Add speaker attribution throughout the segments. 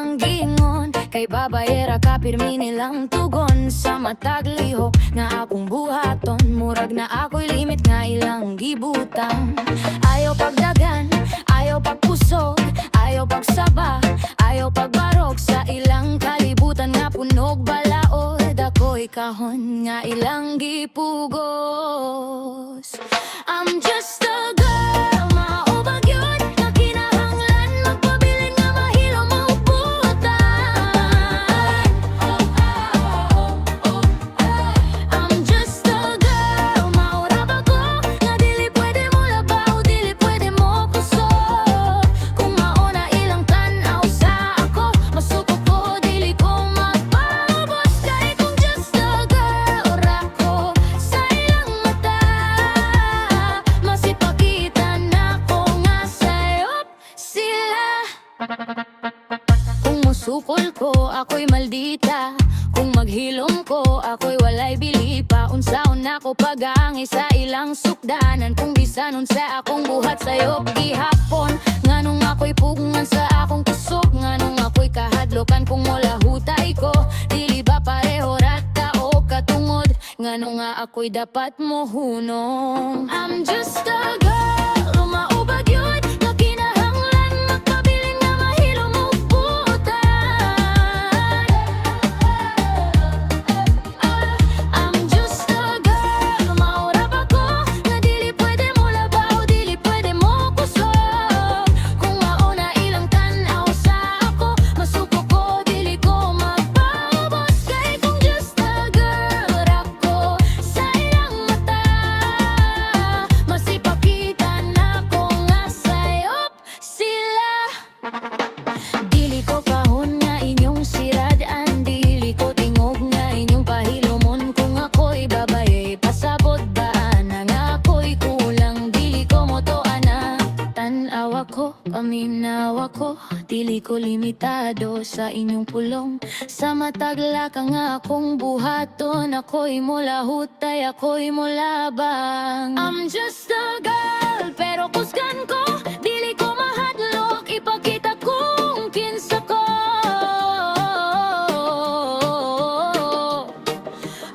Speaker 1: ilang gingon, kay babayera ka pirmi nilang tugon. Sa matag lihok nga akong buhaton, murag na ako'y limit nga ilang gibutang. Ayaw pagdagan, ayaw pagpusog, ayaw pagsaba, ayaw pagbarog sa ilang kalibutan nga punog balaod. Ako'y kahon nga ilang gipugos. I'm just a girl, maubag yun, na kinahanglan magpabilin nga mahilo mauputan. I'm just a girl, maurap ako, nga dili pwede mo labaw, dili pwede mo kusog. Kung mauna ilang tanaw sa ako, masuko ko, dili ko magpaubos. Kay kung just a girl ra ko sa ilang mata, masipakita na ko nga sayop sila. Kung musukol ko, ako'y maldita. Kung maghilom ko, ako'y walay bili pa. Unsaon ako pagangi sa ilang sukdanan. Kung bisanon sa akong buhat sayop gihapon. Nganong ako'y pugungan sa akong kusog, nganong ako'y kahadlokan kung wala hutay ko. Dili ba pareho rata o katungod, nganong nga ako'y dapat mo hunong. I'm just a girl, maubag yun, na kinahanglan magpabilin nga mahilo mauputan. I'm just a girl, maurap ako, nga dili pwede mo labaw, dili pwede mo kusog. Kung mauna ilang tanaw sa ako, masuko ko, dili ko magpaubos. Kay kung just a girl ra ko sa ilang mata, masipakita na ko nga sayop sila. Dili ko kahon nga inyong siradaan, dili ko tingog nga inyong pahilomon. Kung ako'y babae, pasabot baan na nga ako'y kulang, dili ko motoan na. Tanaw ako, paminaw ako, dili ko limitado sa inyong pulong. Sa matagla ka nga akong buhaton, ako'y mula hutay, ako'y mula bang. I'm just a girl, pero kusgan ko, dili ko mahadlok, ipakita kung kinsa ko.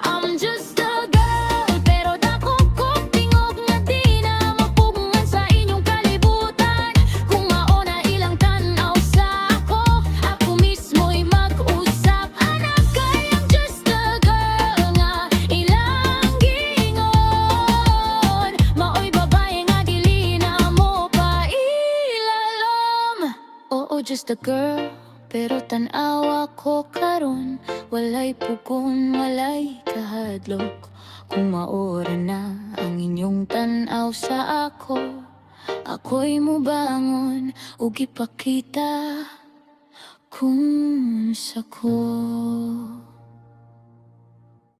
Speaker 1: I'm just a girl, pero dako ko tingog nga di na mapugungan sa inyong kalibutan. Kung mauna ilang tanaw sa ako mismo'y mag-usap. Anak, kay I'm just a girl nga ilang gingon. Maoy babae nga dili na mo pa ilalom. Oo, just a girl, pero tanaw ako karon, walay pugon, walay kahadlok. Kung maora na ang inyong tanaw sa ako, ako'y mubangon ug ipakita kung sako.